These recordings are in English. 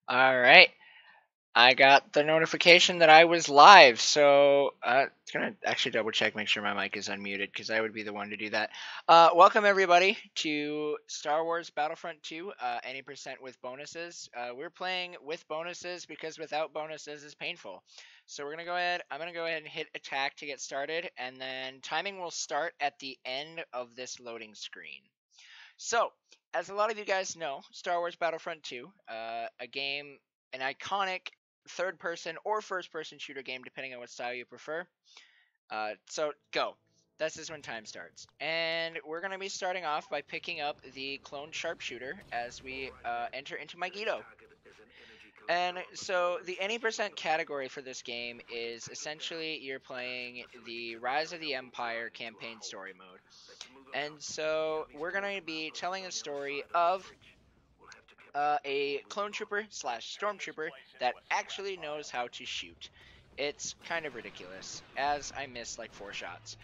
All right. I got the notification that I was live, so it's gonna actually double check, make sure my mic is unmuted, because I would be the one to do that. Welcome everybody to Star Wars Battlefront 2. Any percent with bonuses. We're playing with bonuses because without bonuses is painful. So we're gonna go ahead. I'm gonna go ahead and hit attack to get started, and then timing will start at the end of this loading screen. So, as a lot of you guys know, Star Wars Battlefront 2, a game, an iconic third person or first person shooter game, depending on what style you prefer. So, go. This is when time starts. And we're going to be starting off by picking up the clone sharpshooter as we enter into Megiddo. And so the any percent category for this game is essentially you're playing the Rise of the Empire campaign story mode. And so we're going to be telling a story of a clone trooper slash stormtrooper that actually knows how to shoot. It's kind of ridiculous, as I missed like 4 shots.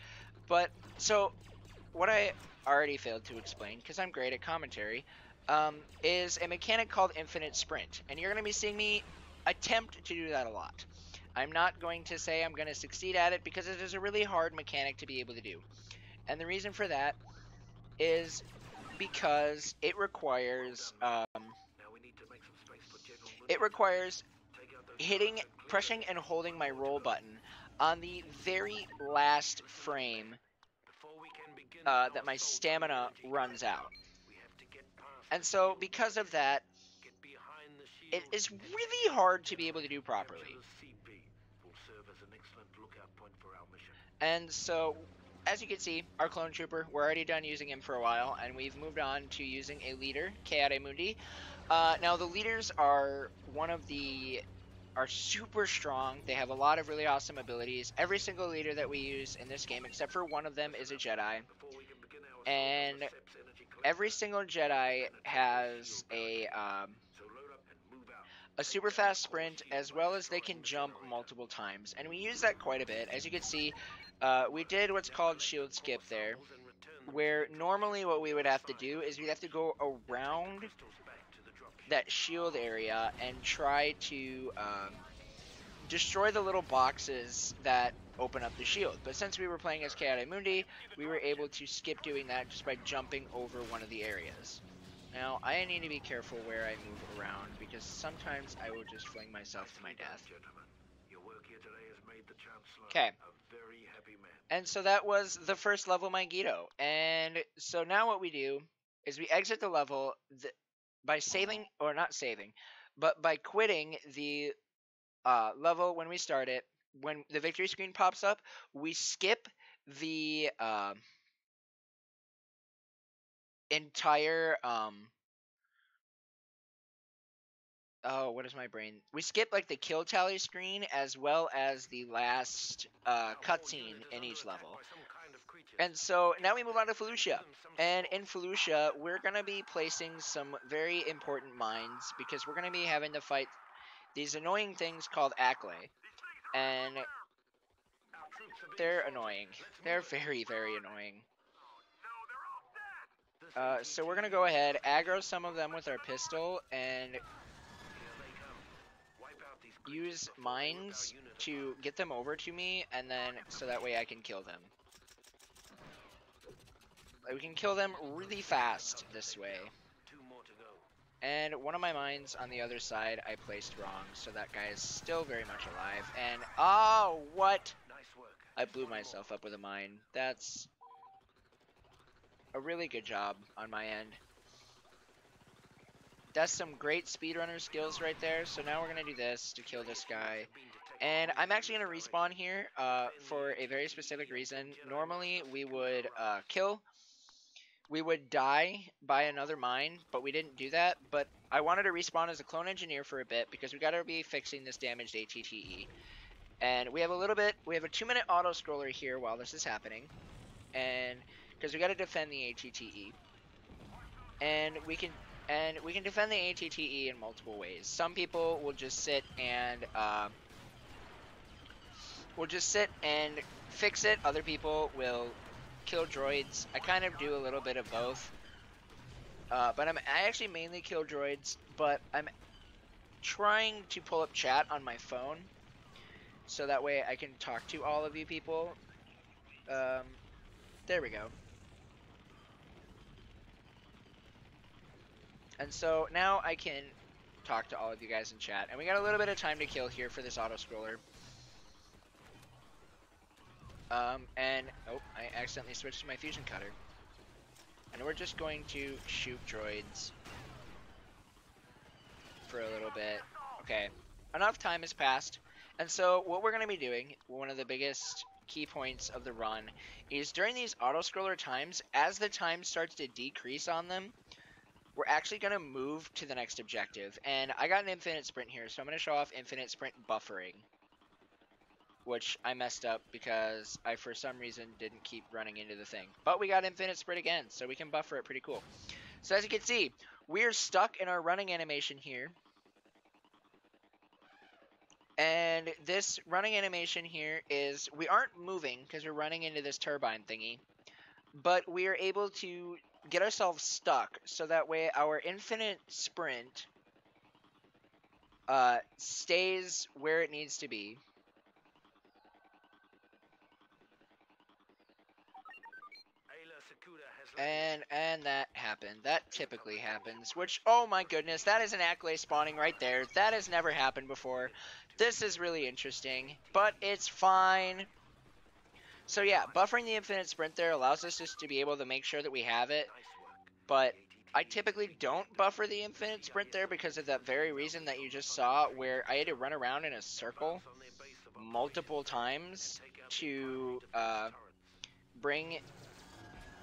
But, so, what I already failed to explain, because I'm great at commentary, is a mechanic called Infinite Sprint. And you're going to be seeing me attempt to do that a lot. I'm not going to say I'm going to succeed at it, because it is a really hard mechanic to be able to do. And the reason for that is because it requires pressing and holding my roll button on the very last frame that my stamina runs out. And so because of that, it is really hard to be able to do properly. And so, as you can see, our clone trooper, we're already done using him for a while, and we've moved on to using a leader, Kayade Mundi. Now, the leaders are are super strong. They have a lot of really awesome abilities. Every single leader that we use in this game, except for one of them, is a Jedi. And every single Jedi has a super fast sprint, as well as they can jump multiple times. And we use that quite a bit. As you can see, we did what's called shield skip there, where normally what we would have to do is we'd have to go around that shield area and try to destroy the little boxes that open up the shield. But since we were playing as Kayade Mundi, we were able to skip doing that just by jumping over one of the areas. Now, I need to be careful where I move around, because sometimes I will just fling myself to my death. Okay. And so that was the first level Megiddo. And so now what we do is we exit the level by saving, or not saving, but by quitting the level when we start it. When the victory screen pops up, we skip the entire oh, what is my brain? We skip like the kill tally screen as well as the last cutscene in each level. And so now we move on to Felucia. And in Felucia, we're going to be placing some very important mines, because we're going to be having to fight these annoying things called Acklay. And they're annoying. They're very, very annoying. So we're going to go ahead, aggro some of them with our pistol, and use mines to get them over to me, and then so that way I can kill them. We can kill them really fast this way. And one of my mines on the other side I placed wrong, so that guy is still very much alive. And oh, what? I blew myself up with a mine. That's a really good job on my end. That's some great speedrunner skills right there. So now we're gonna do this to kill this guy. And I'm actually gonna respawn here for a very specific reason. Normally we would we would die by another mine, but we didn't do that. But I wanted to respawn as a clone engineer for a bit, because we gotta be fixing this damaged ATTE. And we have a 2-minute auto scroller here while this is happening. And because we gotta defend the ATTE. And we can defend the ATTE in multiple ways. Some people will just sit and fix it. Other people will kill droids. I kind of do a little bit of both. But I actually mainly kill droids, but I'm trying to pull up chat on my phone, so that way I can talk to all of you people. There we go. And so now I can talk to all of you guys in chat. And we got a little bit of time to kill here for this auto-scroller. And, oh, I accidentally switched to my fusion cutter. And we're just going to shoot droids for a little bit. Okay, enough time has passed. And so what we're going to be doing, one of the biggest key points of the run, is during these auto-scroller times, as the time starts to decrease on them, we're actually going to move to the next objective. And I got an infinite sprint here, so I'm going to show off infinite sprint buffering, which I messed up because I, for some reason, didn't keep running into the thing. But we got infinite sprint again, so we can buffer it pretty cool. So as you can see, we're stuck in our running animation here. And this running animation here is, we aren't moving because we're running into this turbine thingy, but we are able to get ourselves stuck so that way our infinite sprint stays where it needs to be. And that happened. That typically happens, which, oh my goodness, that is an accolade spawning right there. That has never happened before. This is really interesting, but it's fine. So yeah, buffering the infinite sprint there allows us just to be able to make sure that we have it, but I typically don't buffer the infinite sprint there because of that very reason that you just saw, where I had to run around in a circle multiple times to bring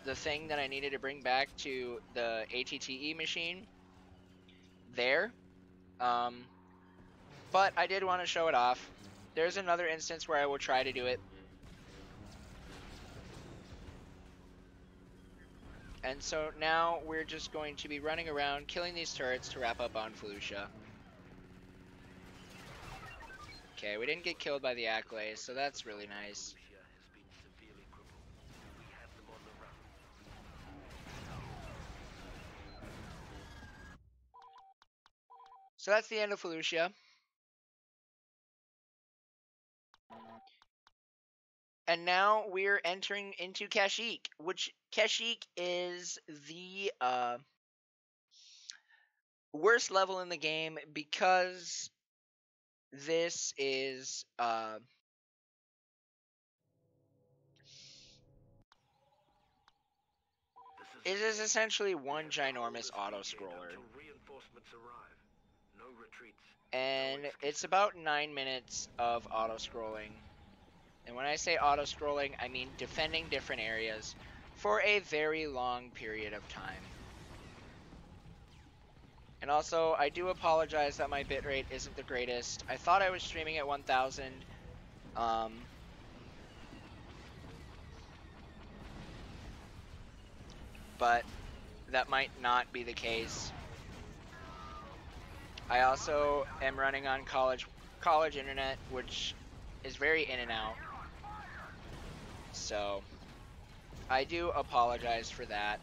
the thing that I needed to bring back to the ATTE machine there. But I did want to show it off. There's another instance where I will try to do it. And so now we're just going to be running around killing these turrets to wrap up on Felucia. Okay, we didn't get killed by the Accolades, so that's really nice. So that's the end of Felucia. And now we're entering into Kashyyyk, which Kashyyyk is the worst level in the game because this is it is essentially one ginormous auto-scroller. And it's about 9 minutes of auto-scrolling. And when I say auto-scrolling, I mean defending different areas for a very long period of time. And also, I do apologize that my bitrate isn't the greatest. I thought I was streaming at 1000. But that might not be the case. I also am running on college internet, which is very in and out. So I do apologize for that.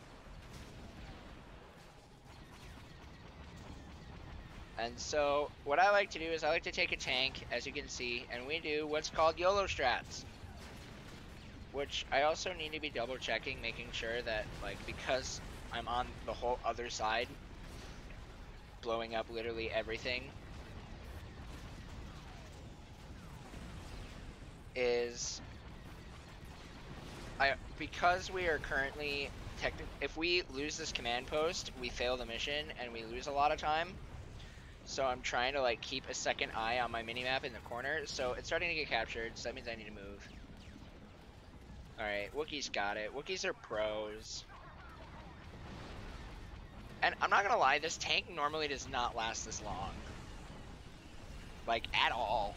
And so what I like to do is I like to take a tank, as you can see, and we do what's called YOLO strats. Which I also need to be double checking, making sure that, like, because I'm on the whole other side, blowing up literally everything, is because we are currently if we lose this command post, we fail the mission and we lose a lot of time. So I'm trying to, like, keep a second eye on my minimap in the corner. So it's starting to get captured, so that means I need to move. Alright, Wookiees got it. Wookiees are pros. And I'm not gonna lie, this tank normally does not last this long. Like, at all.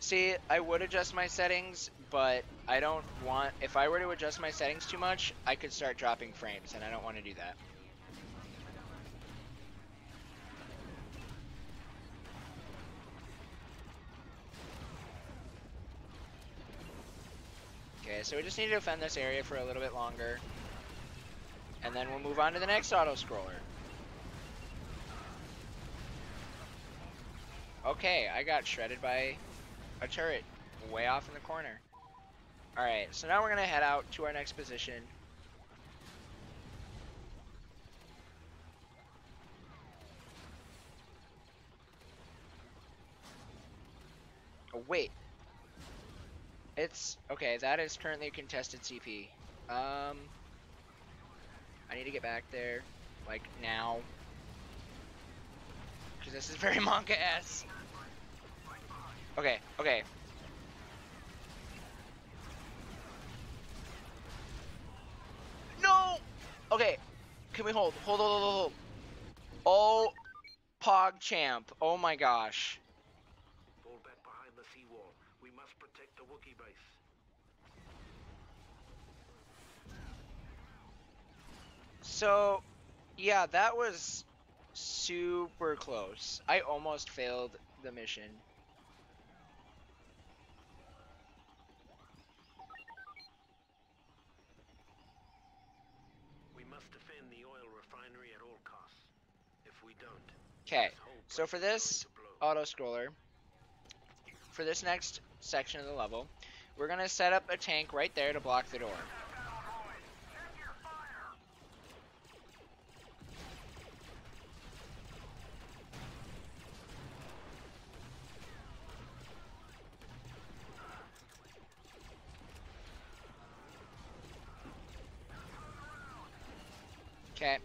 See, I would adjust my settings, but I don't want... If I were to adjust my settings too much, I could start dropping frames, and I don't want to do that. Okay, so we just need to defend this area for a little bit longer. And then we'll move on to the next auto-scroller. Okay, I got shredded by a turret way off in the corner. Alright, so now we're going to head out to our next position. Oh, wait. It's... Okay, that is currently a contested CP. I need to get back there, like, now. Because this is very manga-esque. Okay, okay. No! Okay, can we hold? Hold. Oh, PogChamp. Oh my gosh. Fall back behind the seawall. We must protect the Wookiee base. So, yeah, that was super close. I almost failed the mission. We must defend the oil refinery at all costs. If we don't... Okay, so for this auto-scroller, for this next section of the level, we're going to set up a tank right there to block the door. Okay,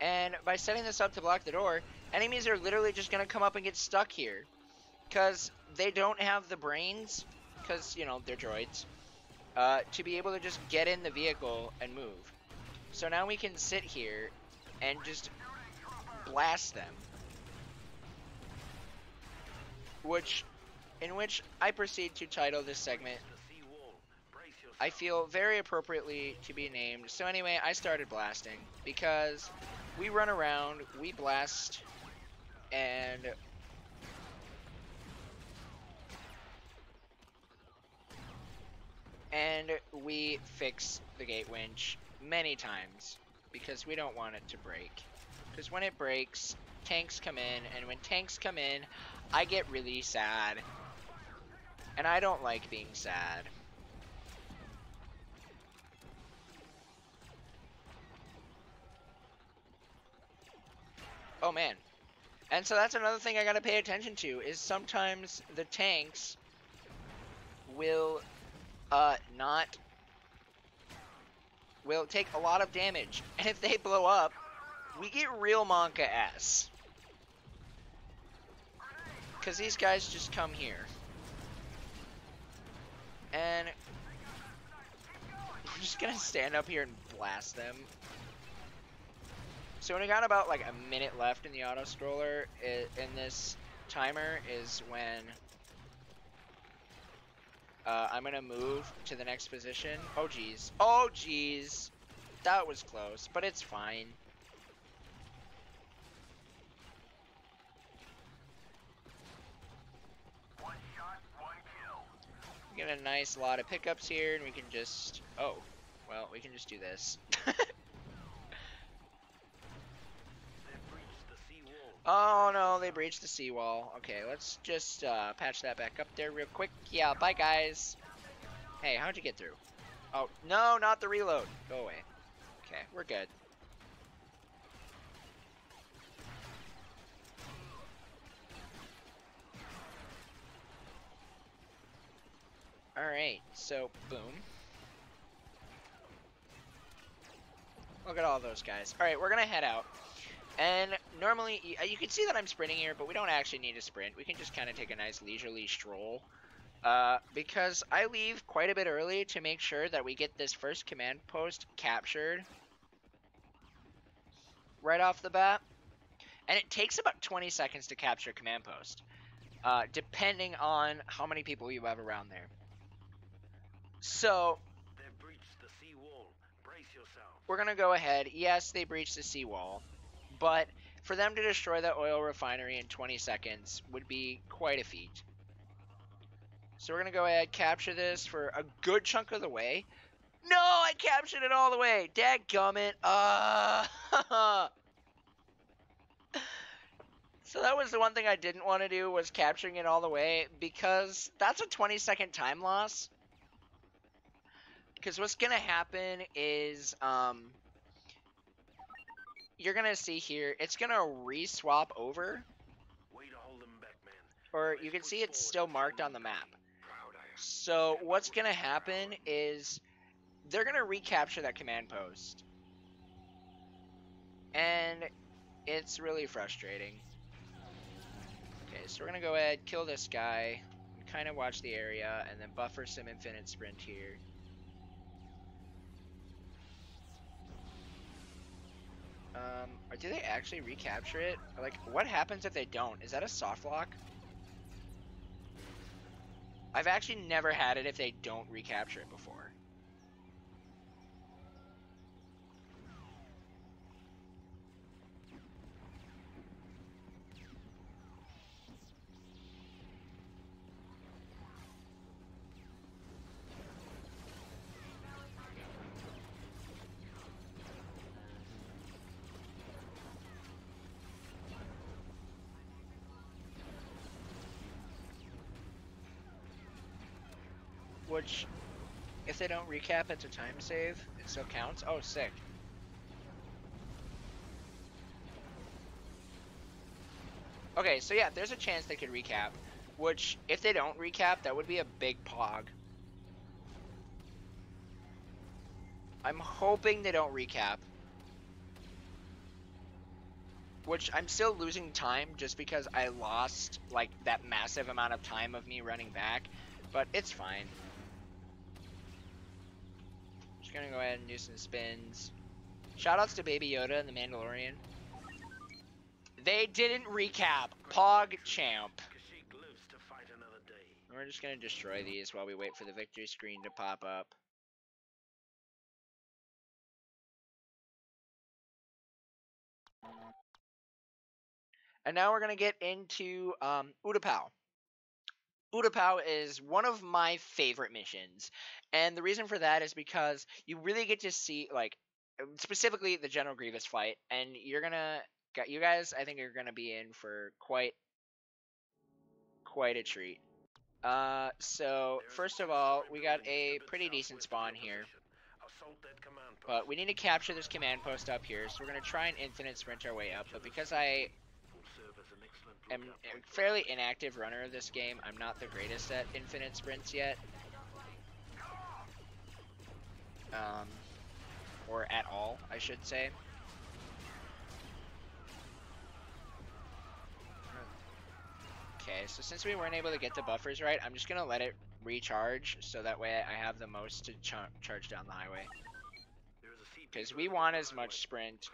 and by setting this up to block the door, enemies are literally just going to come up and get stuck here. Because they don't have the brains, because, you know, they're droids, to be able to just get in the vehicle and move. So now we can sit here and just blast them. In which I proceed to title this segment, I feel very appropriately to be named. So anyway, I started blasting, because we run around, we blast, and... And we fix the gate winch many times because we don't want it to break. Because when it breaks, tanks come in, and when tanks come in, I get really sad. And I don't like being sad. Oh man. And so that's another thing I gotta pay attention to, is sometimes the tanks will will take a lot of damage, and if they blow up, we get real Monka S. Because these guys just come here. And I'm just gonna stand up here and blast them. So when we got about like a minute left in the auto scroller, in this timer is when I'm gonna move to the next position. Oh geez. Oh geez. That was close, but it's fine. One shot, one kill. We get a nice lot of pickups here, and we can just... Oh, well, we can just do this. Oh no, they breached the seawall. Okay, let's just patch that back up there real quick. Yeah, bye guys. Hey, how'd you get through? Oh, no, not the reload. Go away. Okay, we're good. Alright, so, boom. Look at all those guys. Alright, we're gonna head out. And normally, you can see that I'm sprinting here, but we don't actually need to sprint. We can just kind of take a nice leisurely stroll. Because I leave quite a bit early to make sure that we get this first command post captured right off the bat. And it takes about 20 seconds to capture a command post, depending on how many people you have around there. So, They've breached the seawall. Brace yourself. We're going to go ahead. Yes, they breached the seawall. But for them to destroy that oil refinery in 20 seconds would be quite a feat. So we're going to go ahead, capture this for a good chunk of the way. No, I captured it all the way. Dadgummit. So that was the one thing I didn't want to do, was capturing it all the way, because that's a 20-second time loss. Because what's going to happen is, you're going to see here, it's going to re-swap over. Way to hold them back, man. Or you can see it's still marked on the map. So what's going to happen is they're going to recapture that command post. And it's really frustrating. Okay, so we're going to go ahead, kill this guy, kind of watch the area, and then buffer some infinite sprint here. Or do they actually recapture it? Or like, what happens if they don't? Is that a soft lock? I've actually never had it if they don't recapture it before. Which, if they don't recap, it's a time save. It still counts. Oh, sick. Okay, so yeah, there's a chance they could recap. Which, if they don't recap, that would be a big pog. I'm hoping they don't recap. Which, I'm still losing time just because I lost, like, that massive amount of time of me running back. But it's fine. Just gonna go ahead and do some spins. Shoutouts to Baby Yoda and the Mandalorian. They didn't recap. Pog champ. We're just gonna destroy these while we wait for the victory screen to pop up. And now we're gonna get into Utapau. Utapau is one of my favorite missions, and the reason for that is because you really get to see, like, specifically the General Grievous fight, and you guys, I think, are gonna be in for quite a treat. So first of all, we got a pretty decent spawn here, but we need to capture this command post up here. So we're gonna try and infinite sprint our way up, but because I am a fairly inactive runner of this game, I'm not the greatest at infinite sprints yet. Or at all, I should say. Okay, so since we weren't able to get the buffers right, I'm just going to let it recharge, so that way I have the most to charge down the highway. Because we want as much sprint,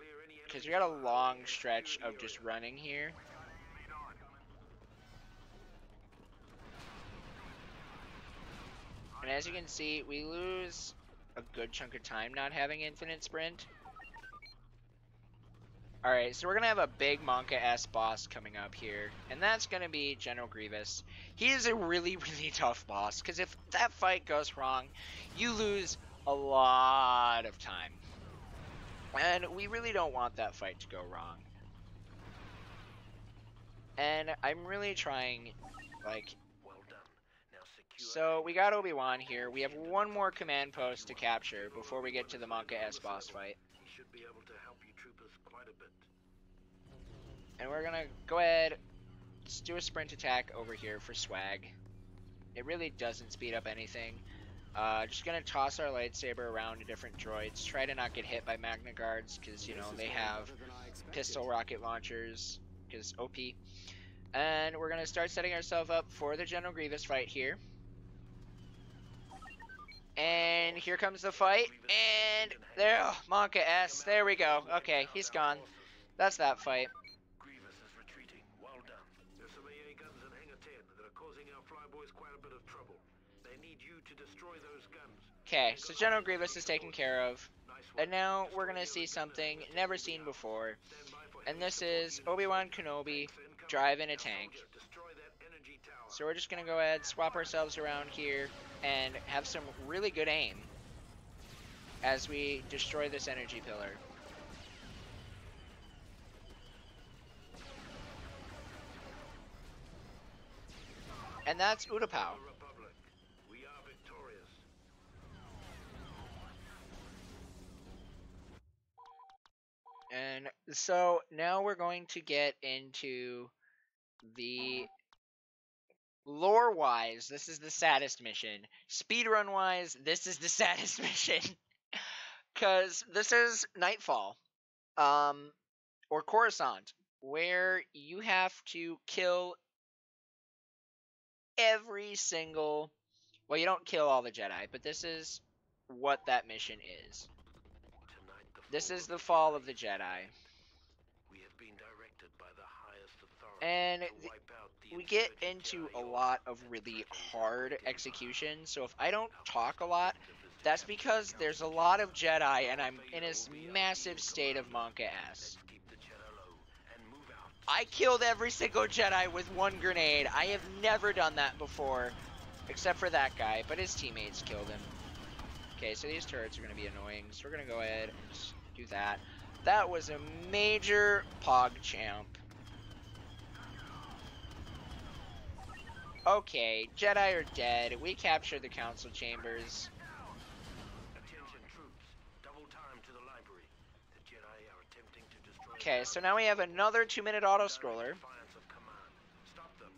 because we got a long stretch of just running here. And as you can see, we lose a good chunk of time not having infinite sprint. Alright, so we're going to have a big Monka-S boss coming up here, and that's going to be General Grievous. He is a really, really tough boss, because if that fight goes wrong, you lose a lot of time. And we really don't want that fight to go wrong. And I'm really trying, like... So we got Obi-Wan here. We have one more command post to capture before we get to the Monka-S boss fight. And we're gonna go ahead, let's do a sprint attack over here for swag. It really doesn't speed up anything. Just gonna toss our lightsaber around to different droids. Try to not get hit by Magna Guards, because, you know, they have pistol rocket launchers, because OP. And we're gonna start setting ourselves up for the General Grievous fight here. And here comes the fight, and there, oh, Monka-S, there we go. Okay, he's gone. That's that fight. Okay, so General Grievous is taken care of. And now we're going to see something never seen before. And this is Obi-Wan Kenobi driving a tank. So So we're just going to go ahead, swap ourselves around here, and have some really good aim as we destroy this energy pillar. And that's Utapau. Republic. We are victorious. And so now we're going to get into the lore-wise, this is the saddest mission. Speedrun-wise, this is the saddest mission. Because this is Nightfall. Or Coruscant, where you have to kill every single... Well, you don't kill all the Jedi, but this is what that mission is. This is the fall of the Jedi. We have been directed by the highest authority And to wipe out the we get insurgent into Jedi a Order, lot of really hard execution, so if I don't talk a lot, that's because there's a lot of Jedi and I'm in this massive state of Monka-ass. Let's keep the Jedi low and move out. I killed every single Jedi with one grenade. I have never done that before, except for that guy, but his teammates killed him. Okay, so these turrets are going to be annoying, so we're going to go ahead and just do that. That was a major PogChamp. Okay, Jedi are dead. We captured the council chambers. Attention troops, double time to the library. The Jedi are attempting to destroy. Okay, so now we have another 2-minute auto-scroller Defiance of command. Stop them.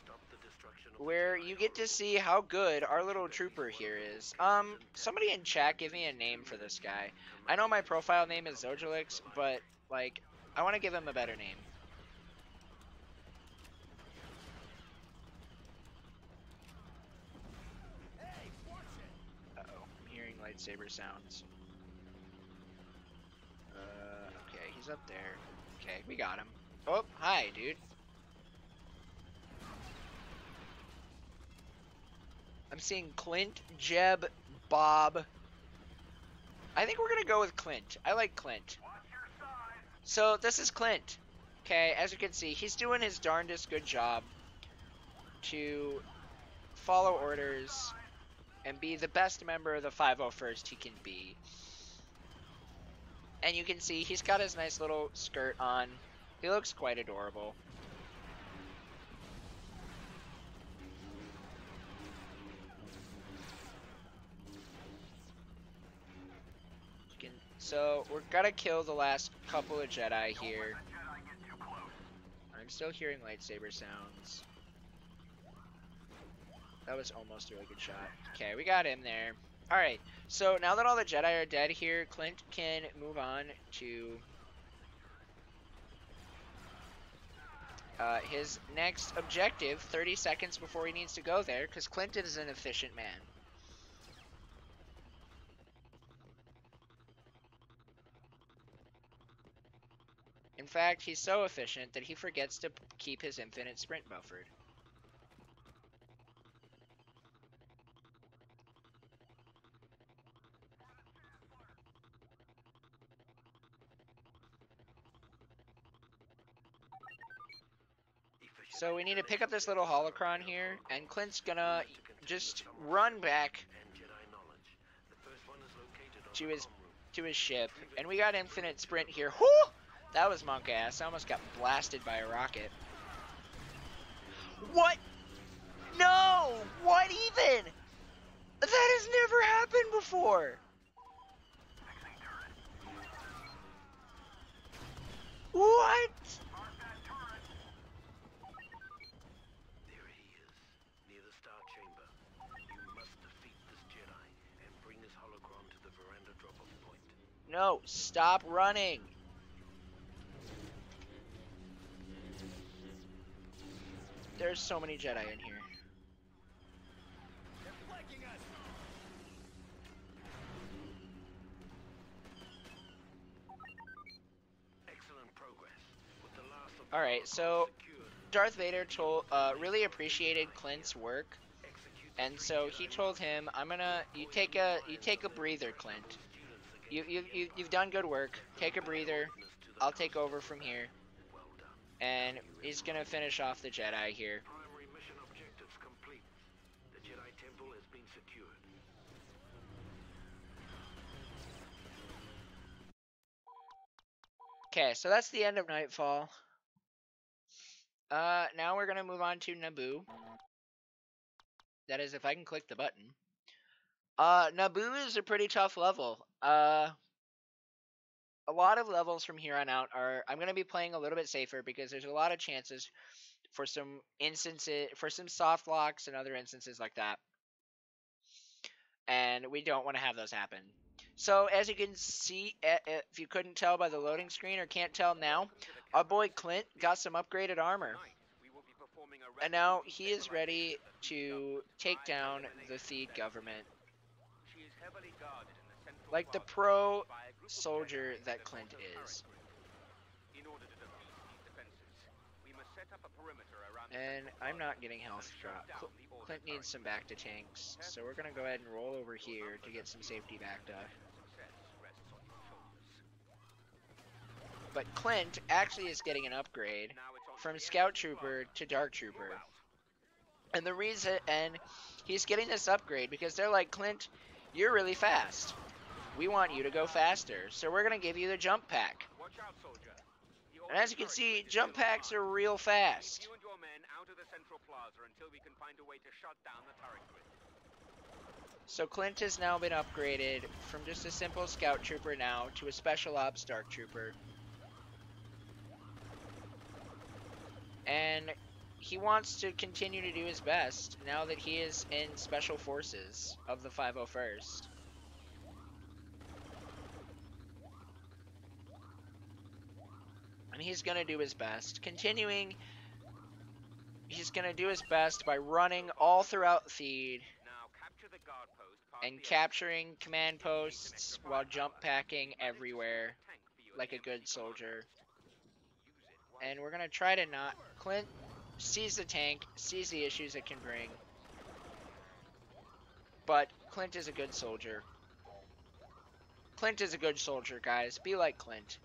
Stop the destruction of the where Jedi you get to see how good our little trooper here is. Somebody in chat give me a name for this guy. I know my profile name is Zojalyx, but, like, I want to give him a better name. Uh-oh, I'm hearing lightsaber sounds. Okay, he's up there. Okay, we got him. Oh, hi, dude. I'm seeing Clint, Jeb, Bob. I think we're gonna go with Clint. I like Clint. So this is Clint. Okay, as you can see, he's doing his darndest good job to follow orders and be the best member of the 501st he can be. And you can see he's got his nice little skirt on. He looks quite adorable. So we're gonna kill the last couple of Jedi here. I'm still hearing lightsaber sounds. That was almost a really good shot. Okay, we got him there. Alright, so now that all the Jedi are dead here, Clint can move on to his next objective 30 seconds before he needs to go there, because Clint is an efficient man. In fact, he's so efficient that he forgets to keep his infinite sprint buffered. So we need to pick up this little holocron here, and Clint's gonna just run back to his ship, and we got infinite sprint here. Whoo! That was monk ass. I almost got blasted by a rocket. What? No! What even? That has never happened before. What? There he is, near the Star Chamber. You must defeat this Jedi and bring this holocron to the veranda drop-off point. No, stop running. There's so many Jedi in here. They're flanking us. Excellent progress. With the last of the Alright, so Darth Vader really appreciated Clint's work, and so he told him, you take a breather, Clint. You've done good work. Take a breather. I'll take over from here. And he's gonna finish off the Jedi here. Primary mission objective Okay, so that's the end of Nightfall. Now we're gonna move on to Naboo. That is, if I can click the button. Naboo is a pretty tough level. A lot of levels from here on out are... I'm gonna be playing a little bit safer because there's a lot of chances for some instances, for some soft locks and other instances like that. And we don't want to have those happen. So, as you can see, if you couldn't tell by the loading screen or can't tell now, our boy Clint got some upgraded armor. And now he is ready to take down the Theed government. Like the pro soldier that Clint is. And I'm not getting health drop. Clint needs some back to tanks, so we're going to go ahead and roll over here to get some safety back to. But Clint actually is getting an upgrade from Scout Trooper to Dark Trooper. And the reason, and he's getting this upgrade because they're like, Clint, you're really fast. We want you to go faster, so we're going to give you the jump pack. And as you can see, jump packs are real fast. So Clint has now been upgraded from just a simple Scout Trooper now to a Special Ops Dark Trooper. And he wants to continue to do his best now that he is in Special Forces of the 501st. And he's going to do his best. Continuing, he's going to do his best by running all throughout Theed and capturing command posts while jump packing everywhere like a good soldier. And we're going to try to not... Clint sees the tank, sees the issues it can bring. But Clint is a good soldier. Clint is a good soldier, guys. Be like Clint.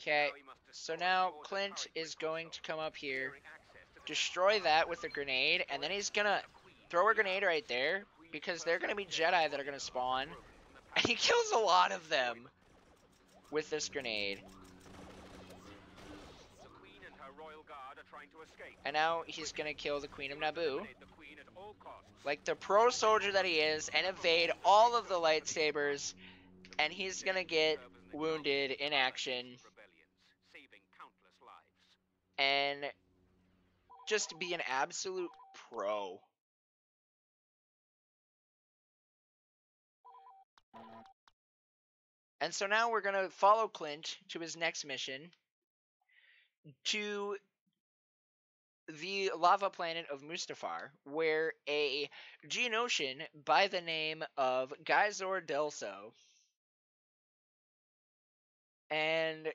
Okay, so now Clint is going to come up here, destroy that with a grenade, and then he's gonna throw a grenade right there, because they're gonna be Jedi that are gonna spawn, and he kills a lot of them with this grenade. And now he's gonna kill the Queen of Naboo, like the pro soldier that he is, and evade all of the lightsabers, and he's gonna get wounded in action. And just be an absolute pro. And so now we're going to follow Clint to his next mission, to the lava planet of Mustafar, where a Geonosian by the name of Gizor Delso, and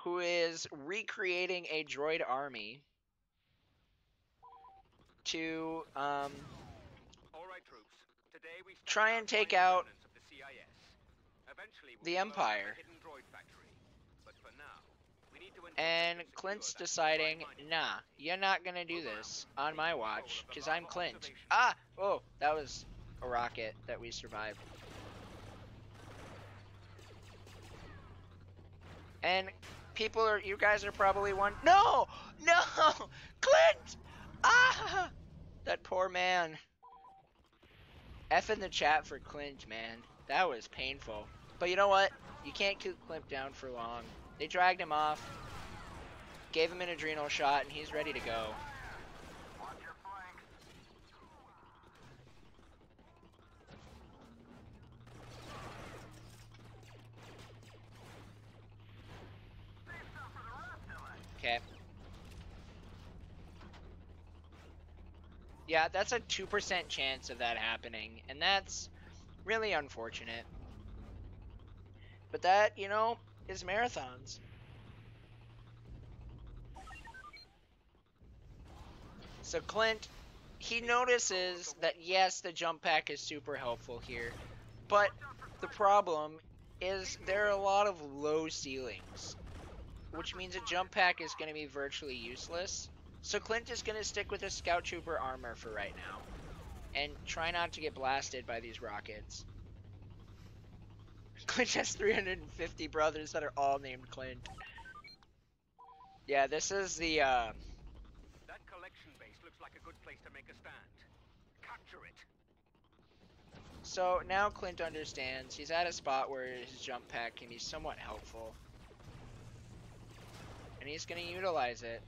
who is recreating a droid army to try and take out the Empire. And Clint's deciding, nah, you're not gonna do this on my watch, because I'm Clint. Ah! Oh, that was a rocket that we survived. And people are, you guys are probably wondering, no! No! Clint! Ah! That poor man. F in the chat for Clint, man. That was painful. But you know what? You can't keep Clint down for long. They dragged him off, gave him an adrenal shot, and he's ready to go. Okay. Yeah, that's a 2% chance of that happening, and that's really unfortunate. But that, you know, is marathons. So Clint, he notices that yes, the jump pack is super helpful here, but the problem is there are a lot of low ceilings. which means a jump pack is going to be virtually useless. So Clint is going to stick with his Scout Trooper armor for right now, and try not to get blasted by these rockets. Clint has 350 brothers that are all named Clint. Yeah, this is the, That collection base looks like a good place to make a stand. Capture it. So now Clint understands. He's at a spot where his jump pack can be somewhat helpful. And he's going to utilize it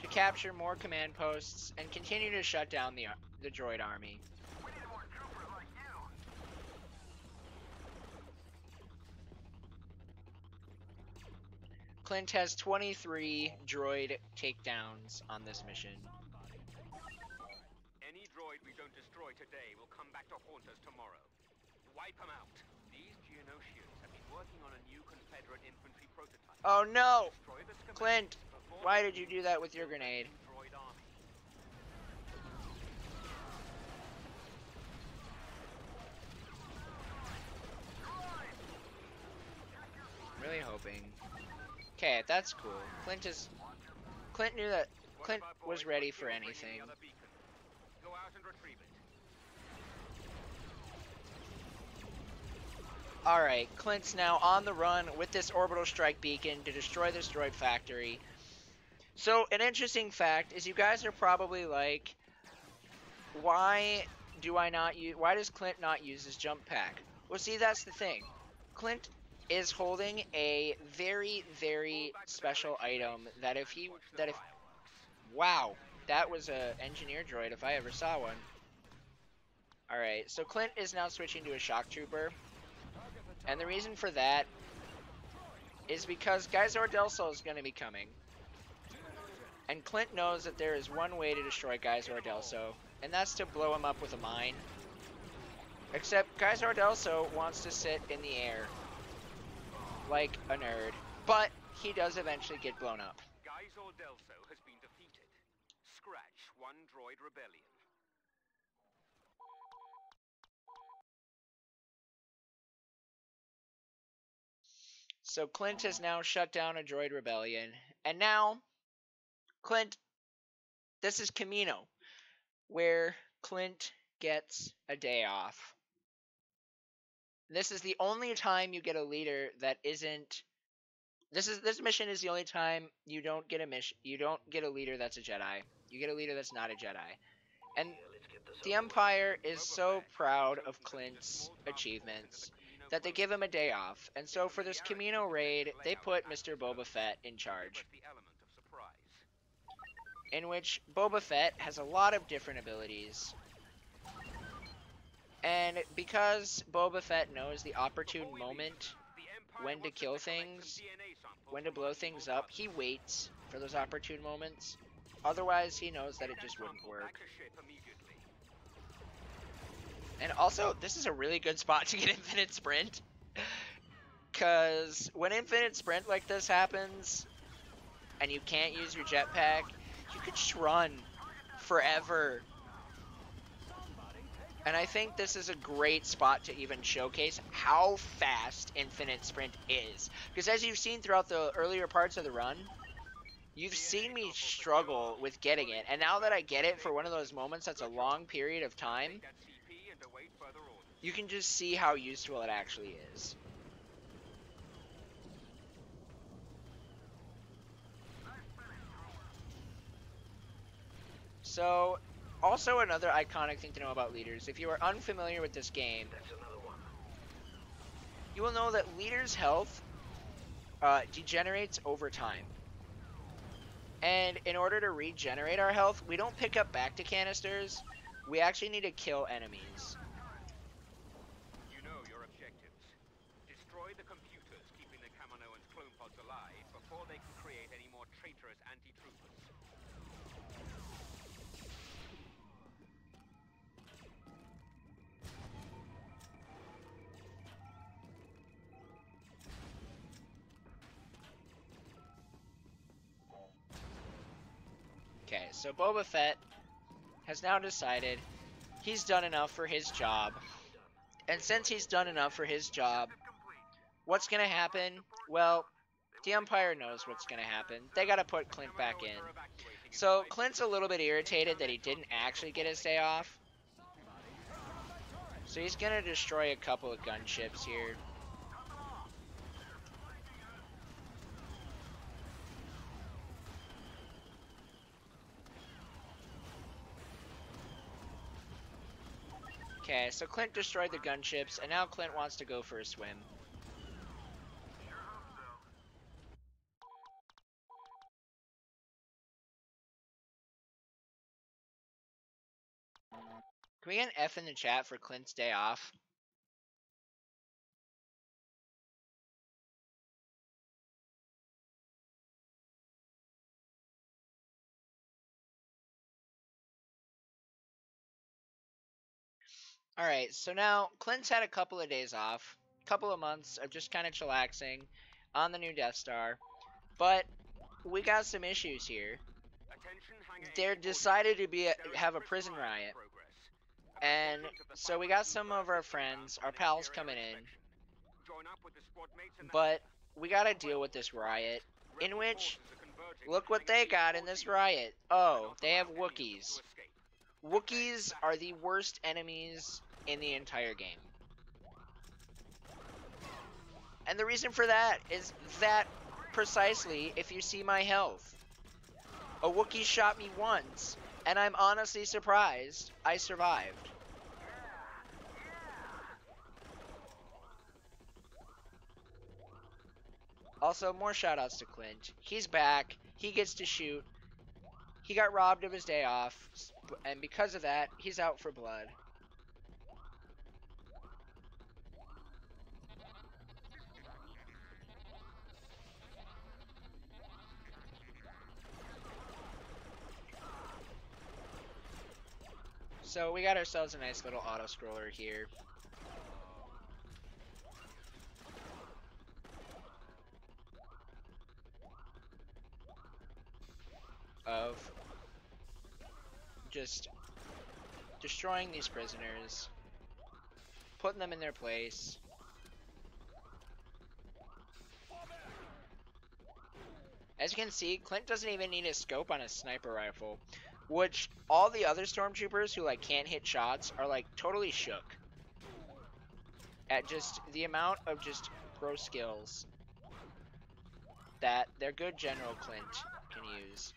to capture more command posts and continue to shut down the droid army. We need more troopers like you. Clint has 23 droid takedowns on this mission. Any droid we don't destroy today will come back to haunt us tomorrow. Wipe them out. These Geonosians have been working on a new Confederate infantry prototype. Oh no! Destroy the schematics Clint, before why they did you do that with your grenade? droid army. Really hoping. Okay, that's cool. Clint knew that Clint One of our was boys ready must for be bringing anything. the other beacon. Go out and retrieve it. Alright, Clint's now on the run with this orbital strike beacon to destroy this droid factory. So, an interesting fact is you guys are probably like, why does Clint not use his jump pack? Well, see, that's the thing. Clint is holding a very, very special item that wow, that was a engineer droid if I ever saw one. Alright, so Clint is now switching to a shock trooper. And the reason for that is because Geyser Del Sol is going to be coming. And Clint knows that there is one way to destroy Geyser Del Sol, and that's to blow him up with a mine. Except Geyser Del Sol wants to sit in the air like a nerd, but he does eventually get blown up. Geyser Delso has been defeated. Scratch one droid rebellion. So Clint has now shut down a droid rebellion, and now Clint, this is Camino, where Clint gets a day off. This is the only time you get a leader that isn't. This mission is the only time you don't get a mission. You don't get a leader that's a Jedi. You get a leader that's not a Jedi. And the Empire is so proud of Clint's achievements that they give him a day off. And so for this Camino raid, they put Mr. Boba Fett in charge, The element of surprise. in which Boba Fett has a lot of different abilities. And because Boba Fett knows the opportune moment when to kill things, when to blow things up, he waits for those opportune moments. Otherwise, he knows that it just wouldn't work. And also, this is a really good spot to get infinite sprint. Because when infinite sprint like this happens, and you can't use your jetpack, you can just run forever. And I think this is a great spot to even showcase how fast infinite sprint is. Because as you've seen throughout the earlier parts of the run, you've seen me struggle with getting it. And now that I get it for one of those moments that's a long period of time, you can just see how useful it actually is. So, also another iconic thing to know about leaders. If you are unfamiliar with this game, you will know that leaders' health degenerates over time. And in order to regenerate our health, we don't pick up back to canisters. We actually need to kill enemies. You know your objectives. Destroy the computers keeping the Kaminoans clone pods alive before they can create any more traitorous anti-troopers. Okay, so Boba Fett has now decided he's done enough for his job. And since he's done enough for his job, what's going to happen? Well, The umpire knows what's going to happen. They got to put Clint back in. So Clint's a little bit irritated that he didn't actually get his day off. So he's going to destroy a couple of gunships here. Okay, so Clint destroyed the gunships, and now Clint wants to go for a swim. Sure hope so. Can we get an F in the chat for Clint's day off? Alright, so now Clint's had a couple of days off, couple of months of just kind of chillaxing on the new Death Star, but we got some issues here. There decided to have a prison riot, and so we got some of our friends, our pals coming in, but we gotta deal with this riot, in which, look what they got in this riot. Oh, they have Wookiees. Wookiees are the worst enemies in the entire game. And the reason for that is that, precisely, if you see my health. A Wookiee shot me once, and I'm honestly surprised I survived. Also, more shoutouts to Clint. He's back. He gets to shoot. He got robbed of his day off, and because of that, he's out for blood. So we got ourselves a nice little auto-scroller here. Of just destroying these prisoners, putting them in their place. As you can see, Clint doesn't even need a scope on his sniper rifle, which all the other stormtroopers who like can't hit shots are like totally shook at just the amount of just pro skills that their good General Clint can use.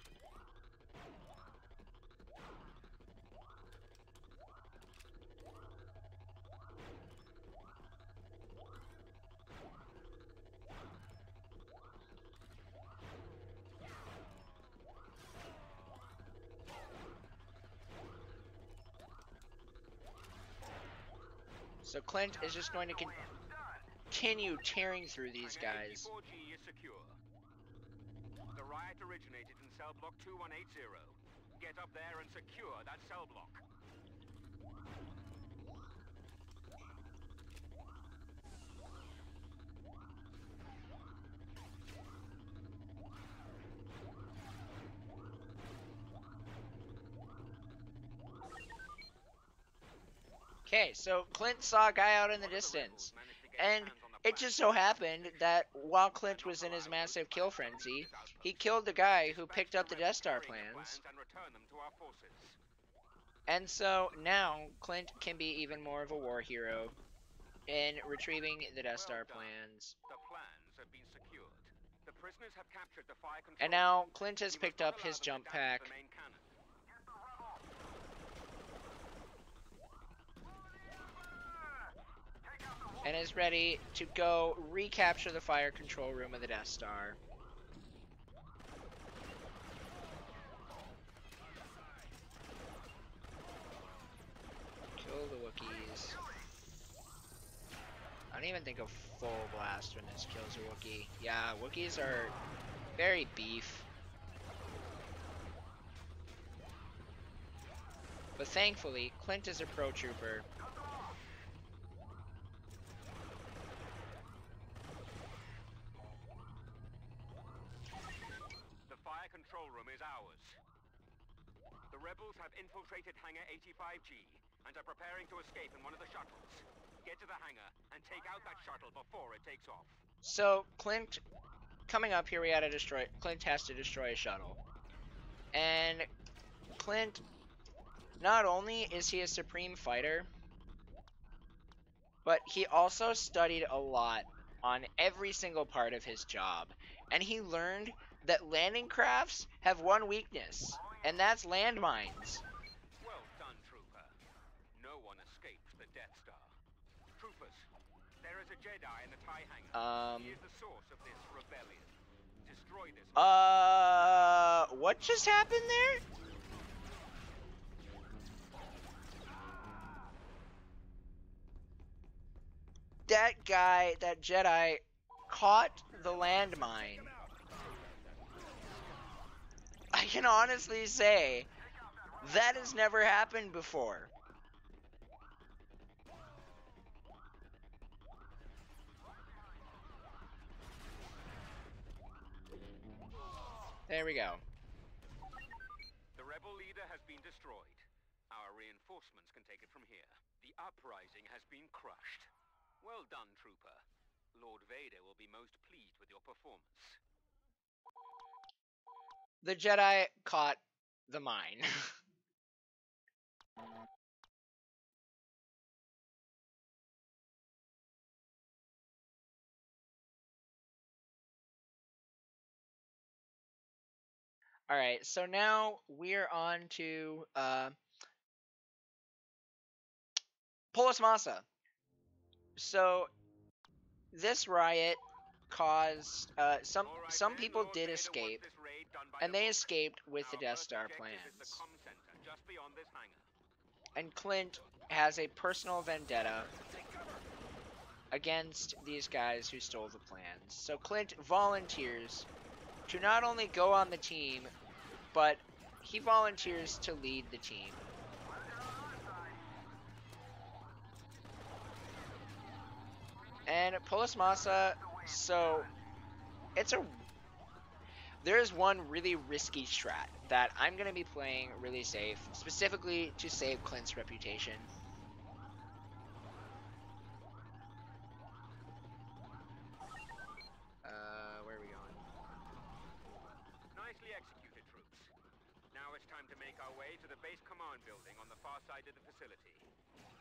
So Clint is just going to continue tearing through these guys. The riot originated in cell block 2180. Get up there and secure that cell block. Okay, so Clint saw a guy out in the distance, and it just so happened that while Clint was in his massive kill frenzy, he killed the guy who picked up the Death Star plans. And so now Clint can be even more of a war hero in retrieving the Death Star plans. The plans have been secured. The prisoners have captured the fire control. And now Clint has picked up his jump pack. And is ready to go recapture the fire control room of the Death Star. Kill the Wookiees. I don't even think a full blast when this kills a Wookiee. Yeah, Wookiees are very beef. But thankfully, Clint is a pro trooper. The fire control room is ours. The rebels have infiltrated hangar 85G and are preparing to escape in one of the shuttles. Get to the hangar and take out that shuttle before it takes off. So Clint coming up here, Clint has to destroy a shuttle. And Clint, not only is he a supreme fighter, but he also studied a lot on every single part of his job. And he learned that landing crafts have one weakness, and that's landmines. Well done, Trooper. No one escaped the Death Star. Troopers, there is a Jedi in the TIE hangar. He is the source of this rebellion. Destroy this. What just happened there? That guy, that Jedi, caught the landmine. I can honestly say, that has never happened before. There we go. The rebel leader has been destroyed. Our reinforcements can take it from here. The uprising has been crushed. Well done, Trooper. Lord Vader will be most pleased with your performance. The Jedi caught the mine. Alright, so now we're on to Polis Massa. So this riot caused some people did escape, and they escaped with the Death Star plans. And Clint has a personal vendetta against these guys who stole the plans. So Clint volunteers to not only go on the team, but he volunteers to lead the team. And Polis Massa, so there's one really risky strat that I'm going to be playing really safe, specifically to save Clint's reputation. Where are we going? Nicely executed, troops. Now it's time to make our way to the base command building on the far side of the facility.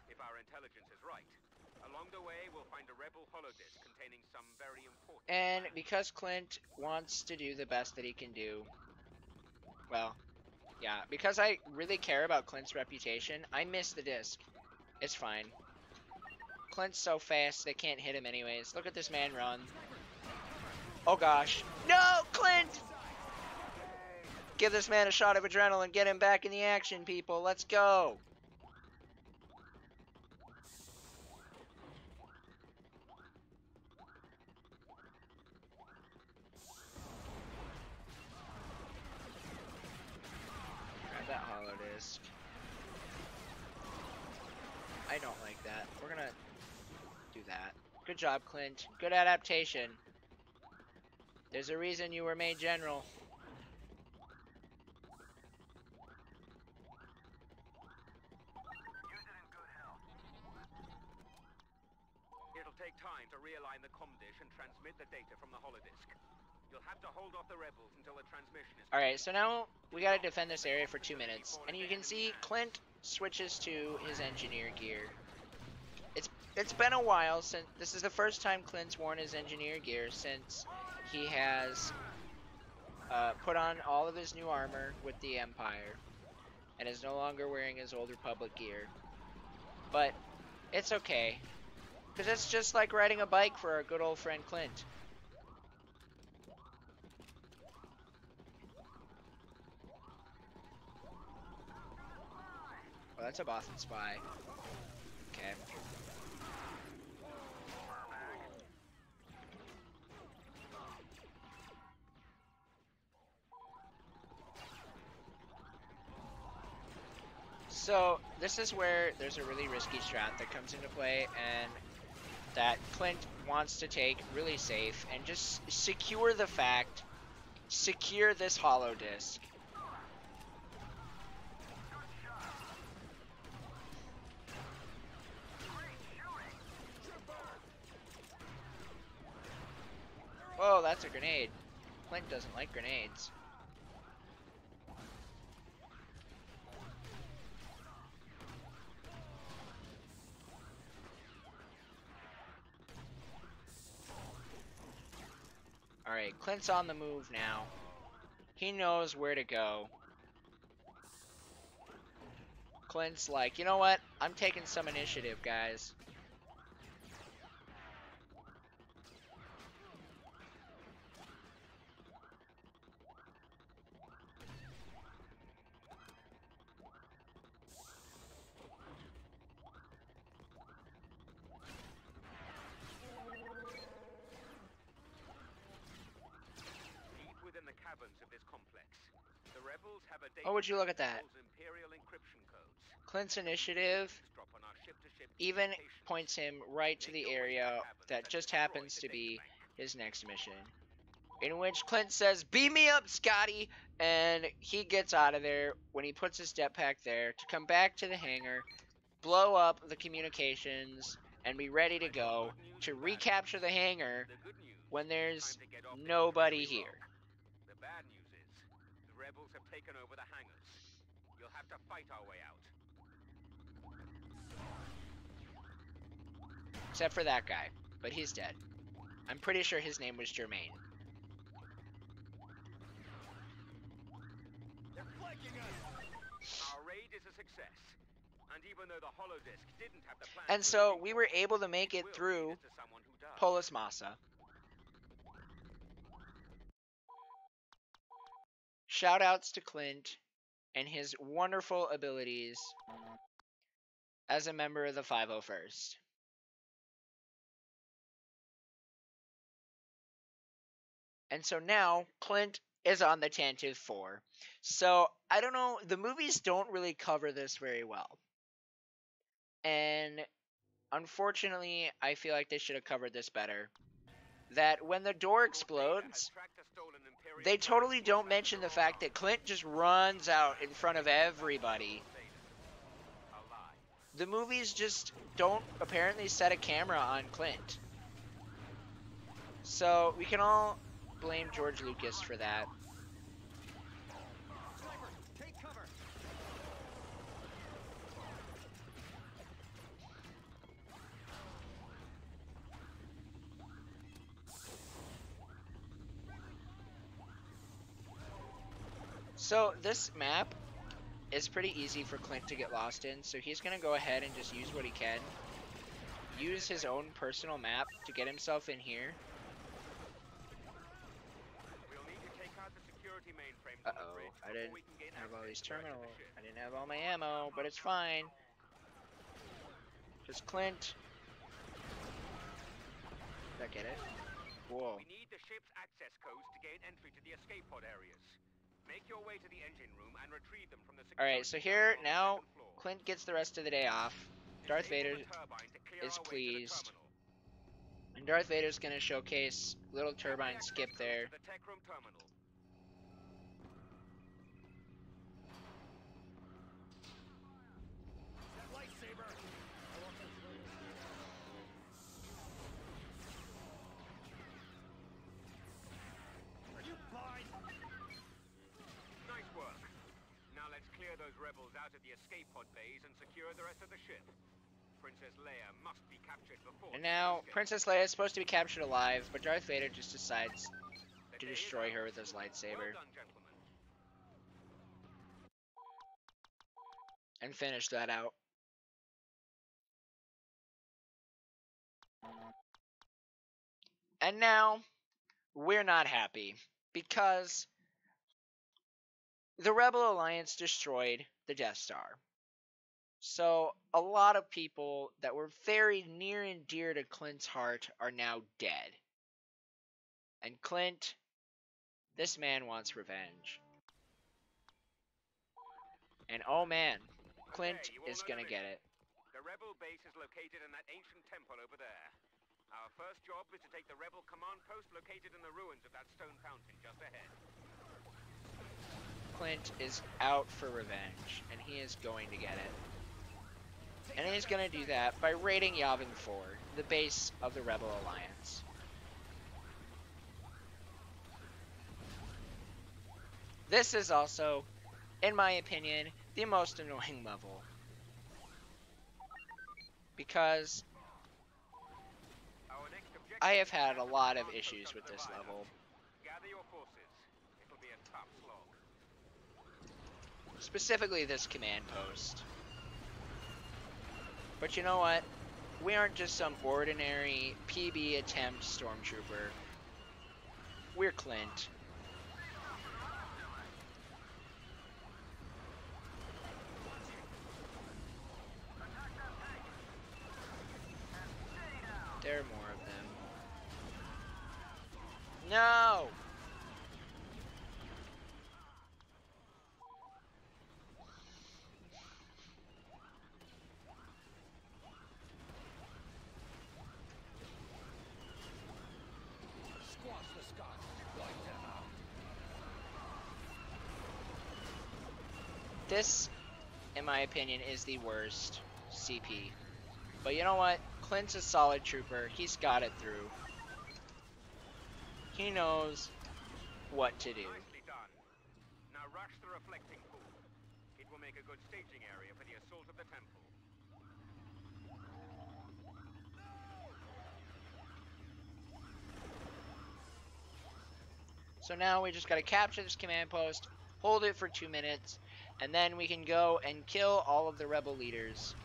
If our intelligence is right, along the way we'll find a rebel holodisk containing some very important... And because Clint wants to do the best that he can do, well, yeah, because I really care about Clint's reputation, I miss the disc. It's fine. Clint's so fast, they can't hit him anyways. Look at this man run. Oh gosh. No, Clint! Give this man a shot of adrenaline. Get him back in the action, people. Let's go. Grab that holodisc. I don't like that. We're gonna do that. Good job, Clint. Good adaptation. There's a reason you were made general. It'll take time to realign the comm dish and transmit the data from the holodisk. You'll have to hold off the rebels until the transmission is... Alright, so now we gotta defend this area for 2 minutes. And you can see Clint switches to his engineer gear. It's been a while since... This is the first time Clint's worn his engineer gear since he has put on all of his new armor with the Empire. And is no longer wearing his Old Republic gear. But it's okay. Because it's just like riding a bike for our good old friend Clint. Oh, that's a Boston spy. Okay. So, this is where there's a really risky strat that comes into play, and that Clint wants to take really safe and just secure the fact, secure this holodisc. Oh, that's a grenade. Clint doesn't like grenades. Alright, Clint's on the move now. He knows where to go. Clint's like, you know what? I'm taking some initiative, guys. Deep within the caverns of this complex, the rebels have a Oh, would you look at that? Imperial encryption codes. Clint's initiative Drop on our ship-to-ship even communications. points him right to the area that just happens to be his next mission. In which Clint says, "Beam me up, Scotty!" And he gets out of there when he puts his jetpack there to come back to the hangar, blow up the communications, and be ready to go to recapture the hangar The good news, when there's time to get off this nobody dreary here. rock. The bad news is, the rebels have taken over the hangars. You'll have to fight our way out. Except for that guy, but he's dead. I'm pretty sure his name was Jermaine. They're flanking us! Our raid is a success. And even though the holodisc didn't have the plan, And so we were able to make it through Polis Massa. Shoutouts to Clint and his wonderful abilities as a member of the 501st. And so now Clint is on the Tantive 4. So I don't know, the movies don't really cover this very well. And unfortunately, I feel like they should have covered this better. That when the door explodes, they totally don't mention the fact that Clint just runs out in front of everybody. The movies just don't apparently set a camera on Clint. So we can all blame George Lucas for that. Sniper, take cover! So this map is pretty easy for Clint to get lost in, so he's going to go ahead and just use what he can. Use his own personal map to get himself in here. We'll need to take out the security mainframes on the Uh-oh, bridge I before didn't we can gain have all access these to the rest of the terminals. ship. I didn't have all my ammo, but it's fine. Because Clint... Did I get it? Whoa. We need the ship's access codes to gain entry to the escape pod areas. Make your way to the engine room and retrieve them from the security Alright, so here, terminal on the now, second floor. Clint gets the rest of the day off. Darth Disable Vader the turbine to clear is our way to the pleased. terminal. And Darth Vader's going to showcase little turbine Get the skip access there. codes to the tech room terminal. That lightsaber! Are you blind? Nice work. Now let's clear those rebels out of the escape pod bays and secure the rest of the ship. Princess Leia must be captured before. And now, Princess Leia is supposed to be captured alive, but Darth Vader just decides The to day is destroy out. her with his lightsaber. Well done, gentlemen. And finish that out. And now, we're not happy, because the Rebel Alliance destroyed the Death Star. So, a lot of people that were very near and dear to Clint's heart are now dead. And Clint, this man wants revenge. And oh man, Clint Okay, you all is know gonna the get mission. it. The rebel base is located in that ancient temple over there. Our first job is to take the rebel command post located in the ruins of that stone fountain just ahead. Clint is out for revenge, and he is going to get it. And he's going to do that by raiding Yavin 4, the base of the Rebel Alliance. This is also, in my opinion, the most annoying level. Because Our next objective I have is had a at the lot of command issues post with under the this viaduct. level. Gather your forces. It'll be a tough slog. Specifically this command post. But you know what? We aren't just some ordinary PB attempt stormtrooper. We're Clint. There are more of them. No! Squash the Scots. Wipe them out. This, in my opinion, is the worst CP. But you know what? Clint's a solid trooper. He's got it through. He knows what to do. Nicely done. Now rush the reflecting pool. It will make a good staging area for the assault of the temple. So now we just gotta capture this command post, hold it for 2 minutes, and then we can go and kill all of the rebel leaders.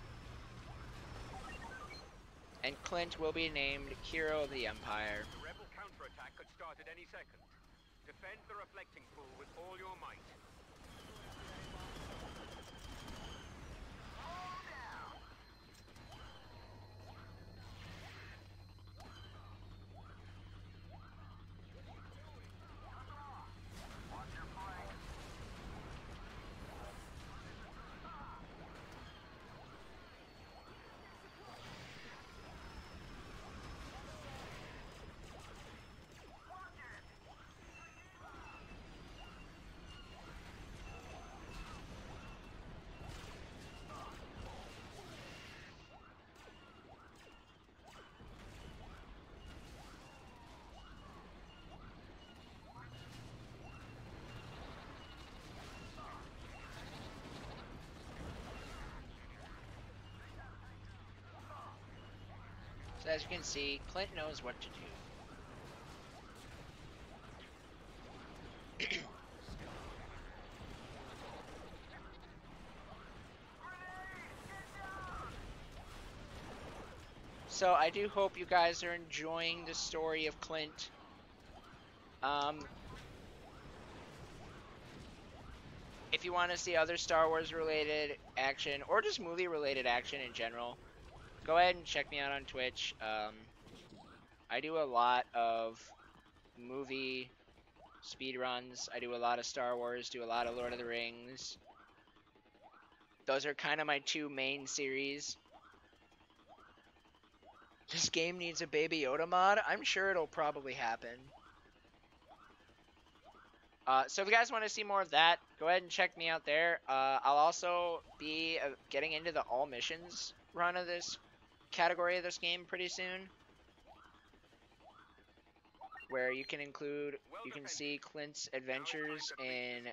And Clint will be named Hero of the Empire. The rebel counterattack could start at any second. Defend the reflecting pool with all your might. Watch your flank. Watch it. So as you can see, Clint knows what to do. So I do hope you guys are enjoying the story of Clint. If you want to see other Star Wars related action, or just movie related action in general, go ahead and check me out on Twitch. I do a lot of movie speedruns. I do a lot of Star Wars, do a lot of Lord of the Rings. Those are kind of my two main series. This game needs a Baby Yoda mod. I'm sure it'll probably happen. So if you guys want to see more of that, go ahead and check me out there. I'll also be getting into the all missions run of this category of this game pretty soon, where you can see Clint's adventures in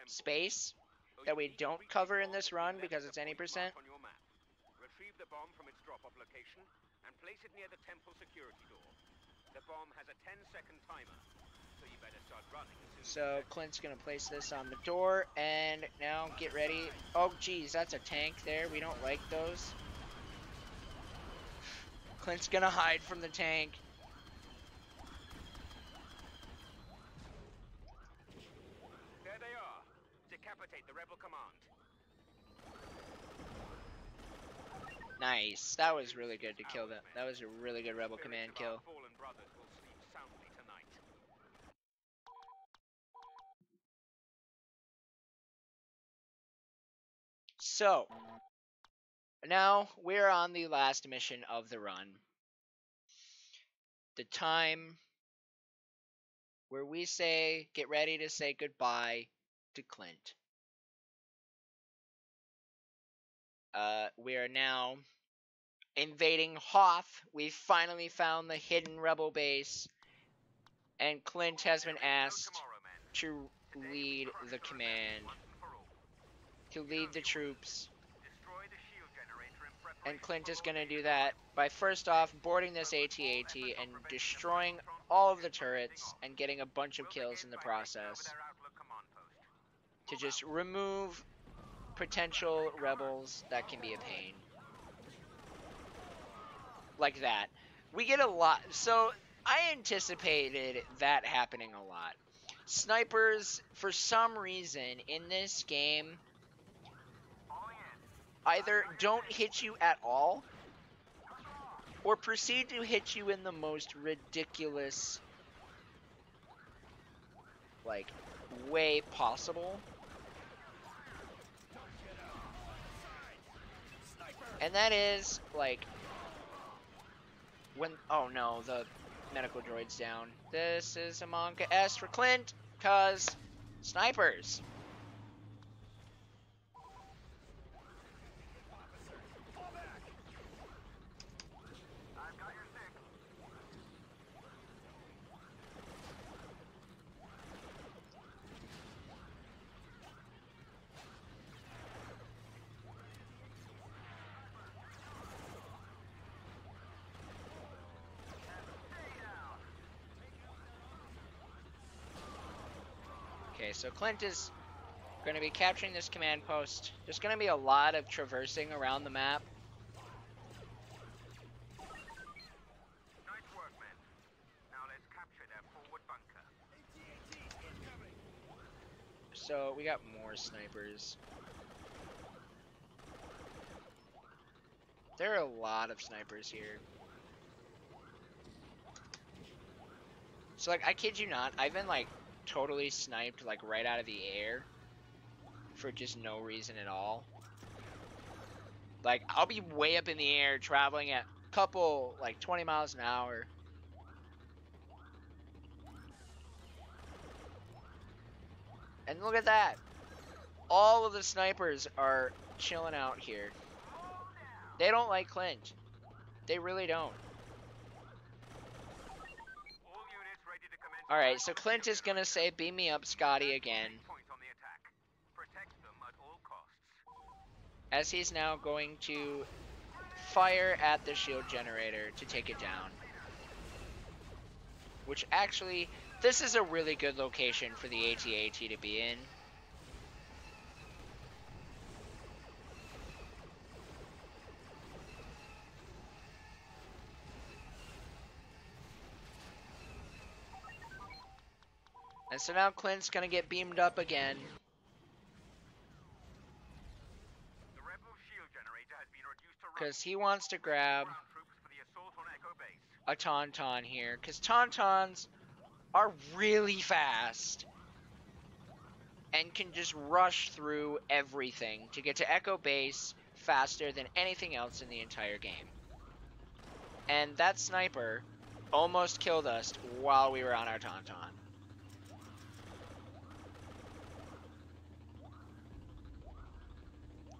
space that we don't cover in this run because it's any percent. Retrieve the bomb from its drop-off location and place it near the temple security door. The bomb has a 10-second timer, so you better start running as soon as So Clint's gonna place this on the door, and now get ready. Oh geez, that's a tank there. We don't like those. Clint's gonna hide from the tank. There they are. Decapitate the rebel command. Nice. That was really good to kill them. That was a really good Rebel Command kill. Fallen brothers will sleep soundly tonight. So, now we're on the last mission of the run. The time where we get ready to say goodbye to Clint. We are now invading Hoth. We finally found the hidden rebel base, and Clint has been asked to lead the command, to lead the troops. Destroy the shield generator in preparation And Clint for is going to Lord do Vader. that by first off boarding this AT-AT and destroying all of the turrets and getting a bunch of We'll kills begin in the by taking over process their outlook command post. to just remove potential rebels that can be a pain. Like that. We get a lot. So I anticipated that happening a lot. Snipers, for some reason, in this game, Falling in. either don't hit you at all, or proceed to hit you in the most ridiculous, like, way possible. And that is, like, when, oh no, the medical droid's down. This is a Monka S for Clint, cause snipers. I've got your stick. Okay, so Clint is going to be capturing this command post. There's going to be a lot of traversing around the map. Nice work, men. Now let's capture their forward bunker. So we got more snipers. There are a lot of snipers here. So, like, I kid you not, I've been, like, totally sniped, like, right out of the air for just no reason at all. Like, I'll be way up in the air traveling at a couple, like, 20 miles an hour. And look at that. All of the snipers are chilling out here. They don't like Clint. They really don't. All units ready to commence. Alright, so Clint is gonna say, beam me up, Scotty, again. Point on the attack. Protect them at all costs. As he's now going to fire at the shield generator to take it down. Which actually, this is a really good location for the AT-AT to be in. And so now Clint's gonna get beamed up again. The rebel shield generator has been reduced to Because he wants to grab ground troops for the assault on Echo Base. a Tauntaun here. Because Tauntauns are really fast. And can just rush through everything to get to Echo Base faster than anything else in the entire game. And that sniper almost killed us while we were on our Tauntaun.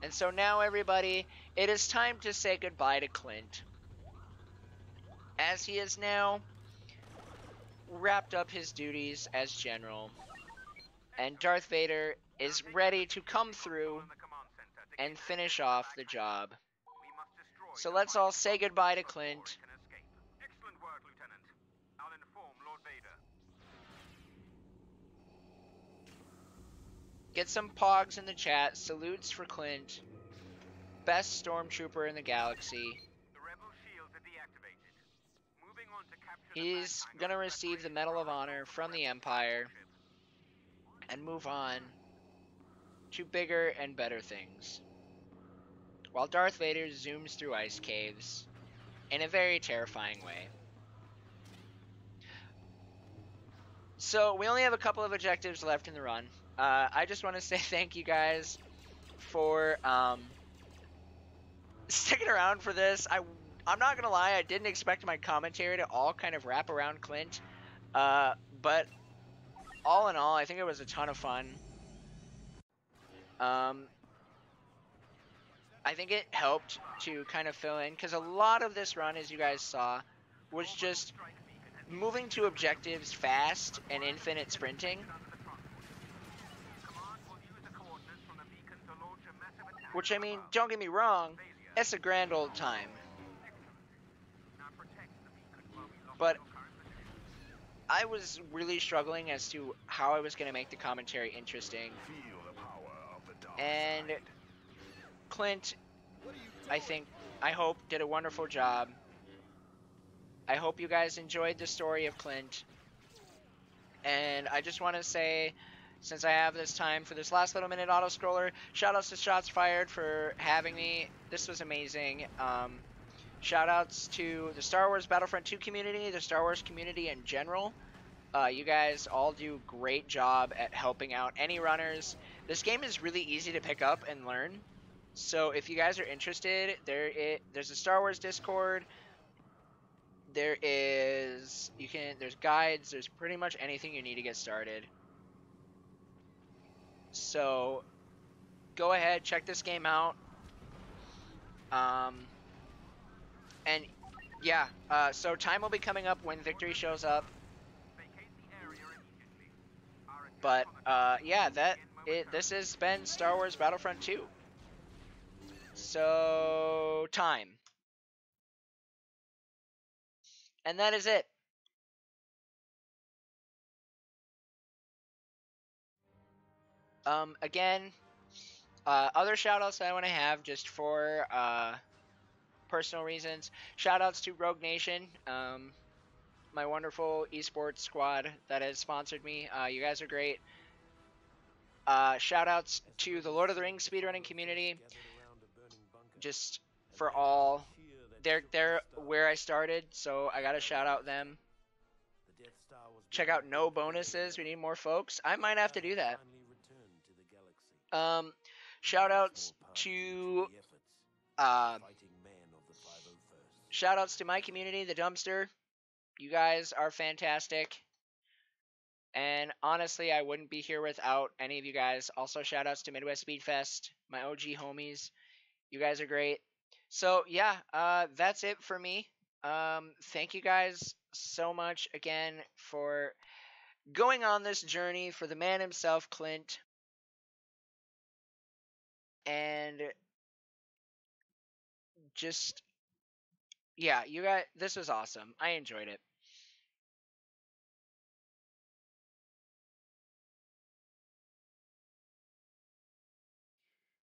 And so now, everybody, it is time to say goodbye to Clint. As he has now wrapped up his duties as general. And Darth Vader is ready to come through and finish off the job. So let's all say goodbye to Clint. Excellent work, Lieutenant. I'll inform Lord Vader. Get some pogs in the chat. Salutes for Clint. Best stormtrooper in the galaxy. The rebel shields are deactivated. Moving on to capture He's gonna receive the Medal of Honor from the Empire and move on to bigger and better things. While Darth Vader zooms through ice caves in a very terrifying way. So we only have a couple of objectives left in the run. I just want to say thank you guys for sticking around for this. I'm not gonna lie, I didn't expect my commentary to all kind of wrap around Clint, but all in all, I think it was a ton of fun. I think it helped to kind of fill in, because a lot of this run, as you guys saw, was just moving to objectives fast and infinite sprinting. Which, I mean, don't get me wrong, it's a grand old time. Now protect the beacon while we lock But your current position. I was really struggling as to how I was going to make the commentary interesting. Feel the power of the dark And side. Clint, What are you doing? I hope, did a wonderful job. I hope you guys enjoyed the story of Clint. And I just want to say, since I have this time for this last little minute auto scroller, shout outs to Shots Fired for having me. This was amazing. Shout outs to the Star Wars Battlefront 2 community, the Star Wars community in general. You guys all do a great job at helping out any runners. This game is really easy to pick up and learn. So if you guys are interested, there's a Star Wars Discord. There's guides, there's pretty much anything you need to get started. So go ahead, check this game out. And yeah, so time will be coming up when victory shows up. Vacate the area immediately. Our attack But on the yeah, begin momentarily. this has been Star Wars Battlefront 2. So time. And that is it. Again, other shoutouts that I want to have just for personal reasons. Shoutouts to Rogue Nation, my wonderful esports squad that has sponsored me. You guys are great. Shoutouts to the Lord of the Rings speedrunning community, just for all. They're where I started, so I gotta shout out them. Check out No Bonuses. We need more folks. I might have to do that. Shoutouts to shoutouts to my community, the Dumpster. You guys are fantastic. And honestly, I wouldn't be here without any of you guys. Also, shoutouts to Midwest Speed Fest, my OG homies. You guys are great. So yeah, that's it for me. Thank you guys so much again for going on this journey for the man himself, Clint. And just, yeah, you guys, this was awesome. I enjoyed it.